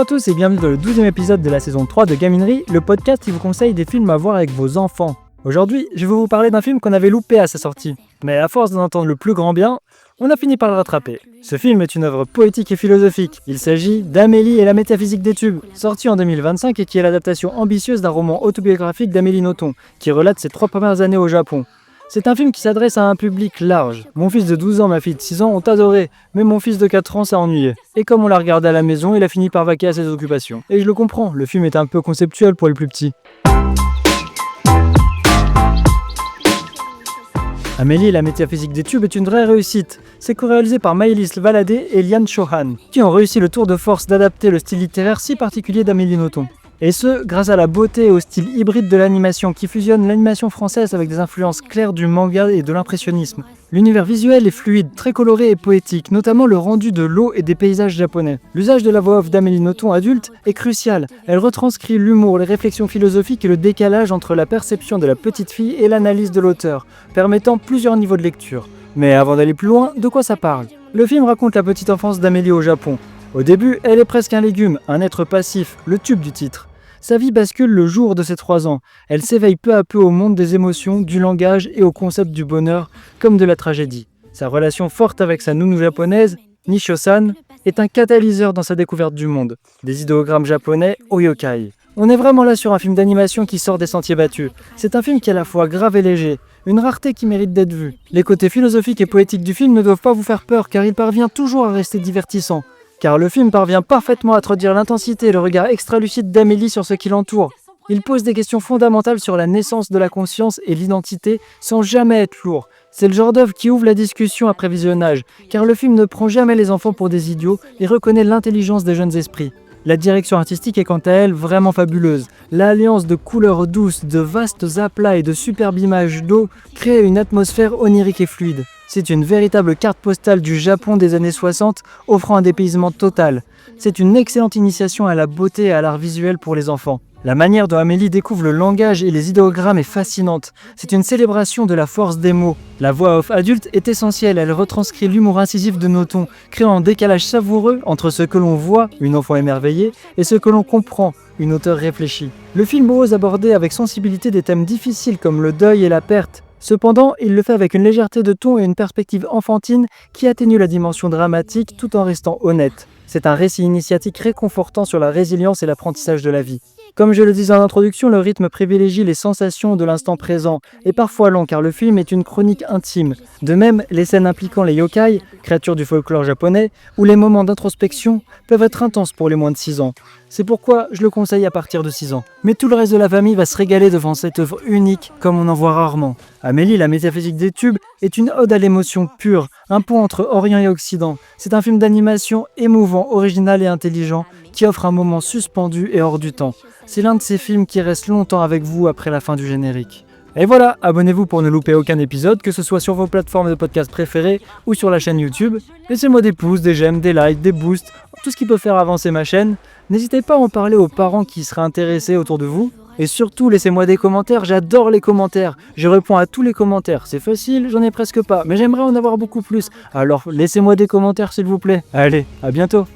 Bonjour à tous et bienvenue dans le 12e épisode de la saison 3 de Gaminerie, le podcast qui vous conseille des films à voir avec vos enfants. Aujourd'hui, je vais vous parler d'un film qu'on avait loupé à sa sortie. Mais à force d'en entendre le plus grand bien, on a fini par le rattraper. Ce film est une œuvre poétique et philosophique. Il s'agit d'Amélie et la métaphysique des tubes, sorti en 2025 et qui est l'adaptation ambitieuse d'un roman autobiographique d'Amélie Nothomb, qui relate ses 3 premières années au Japon. C'est un film qui s'adresse à un public large. Mon fils de 12 ans, ma fille de 6 ans ont adoré, mais mon fils de 4 ans s'est ennuyé. Et comme on l'a regardé à la maison, il a fini par vaquer à ses occupations. Et je le comprends, le film est un peu conceptuel pour les plus petits. Amélie et la métaphysique des tubes est une vraie réussite. C'est co-réalisé par Maëlys Valadé et Liane Chauhan, qui ont réussi le tour de force d'adapter le style littéraire si particulier d'Amélie Nothomb. Et ce, grâce à la beauté et au style hybride de l'animation qui fusionne l'animation française avec des influences claires du manga et de l'impressionnisme. L'univers visuel est fluide, très coloré et poétique, notamment le rendu de l'eau et des paysages japonais. L'usage de la voix off d'Amélie Nothomb adulte est crucial. Elle retranscrit l'humour, les réflexions philosophiques et le décalage entre la perception de la petite fille et l'analyse de l'auteur, permettant plusieurs niveaux de lecture. Mais avant d'aller plus loin, de quoi ça parle ? Le film raconte la petite enfance d'Amélie au Japon. Au début, elle est presque un légume, un être passif, le tube du titre. Sa vie bascule le jour de ses 3 ans. Elle s'éveille peu à peu au monde des émotions, du langage et au concept du bonheur, comme de la tragédie. Sa relation forte avec sa nounou japonaise, Nishio-san, est un catalyseur dans sa découverte du monde. Des idéogrammes japonais au yokai. On est vraiment là sur un film d'animation qui sort des sentiers battus. C'est un film qui est à la fois grave et léger, une rareté qui mérite d'être vue. Les côtés philosophiques et poétiques du film ne doivent pas vous faire peur car il parvient toujours à rester divertissant. Car le film parvient parfaitement à traduire l'intensité et le regard extra-lucide d'Amélie sur ce qui l'entoure. Il pose des questions fondamentales sur la naissance de la conscience et l'identité sans jamais être lourd. C'est le genre d'œuvre qui ouvre la discussion après visionnage, car le film ne prend jamais les enfants pour des idiots et reconnaît l'intelligence des jeunes esprits. La direction artistique est quant à elle vraiment fabuleuse. L'alliance de couleurs douces, de vastes aplats et de superbes images d'eau crée une atmosphère onirique et fluide. C'est une véritable carte postale du Japon des années 60, offrant un dépaysement total. C'est une excellente initiation à la beauté et à l'art visuel pour les enfants. La manière dont Amélie découvre le langage et les idéogrammes est fascinante. C'est une célébration de la force des mots. La voix off adulte est essentielle, elle retranscrit l'humour incisif de Nothomb, créant un décalage savoureux entre ce que l'on voit, une enfant émerveillée, et ce que l'on comprend, une auteure réfléchie. Le film ose aborder avec sensibilité des thèmes difficiles comme le deuil et la perte. Cependant, il le fait avec une légèreté de ton et une perspective enfantine qui atténue la dimension dramatique tout en restant honnête. C'est un récit initiatique réconfortant sur la résilience et l'apprentissage de la vie. Comme je le disais en introduction, le rythme privilégie les sensations de l'instant présent, et parfois long car le film est une chronique intime. De même, les scènes impliquant les yokai, créatures du folklore japonais, ou les moments d'introspection peuvent être intenses pour les moins de 6 ans. C'est pourquoi je le conseille à partir de 6 ans. Mais tout le reste de la famille va se régaler devant cette œuvre unique, comme on en voit rarement. Amélie, la métaphysique des tubes, est une ode à l'émotion pure, un pont entre Orient et Occident. C'est un film d'animation émouvant, original et intelligent, qui offre un moment suspendu et hors du temps. C'est l'un de ces films qui reste longtemps avec vous après la fin du générique. Et voilà, abonnez-vous pour ne louper aucun épisode, que ce soit sur vos plateformes de podcast préférées ou sur la chaîne YouTube. Laissez-moi des pouces, des j'aime, des likes, des boosts, tout ce qui peut faire avancer ma chaîne. N'hésitez pas à en parler aux parents qui seraient intéressés autour de vous. Et surtout, laissez-moi des commentaires, j'adore les commentaires. Je réponds à tous les commentaires. C'est facile, j'en ai presque pas, mais j'aimerais en avoir beaucoup plus. Alors laissez-moi des commentaires s'il vous plaît. Allez, à bientôt.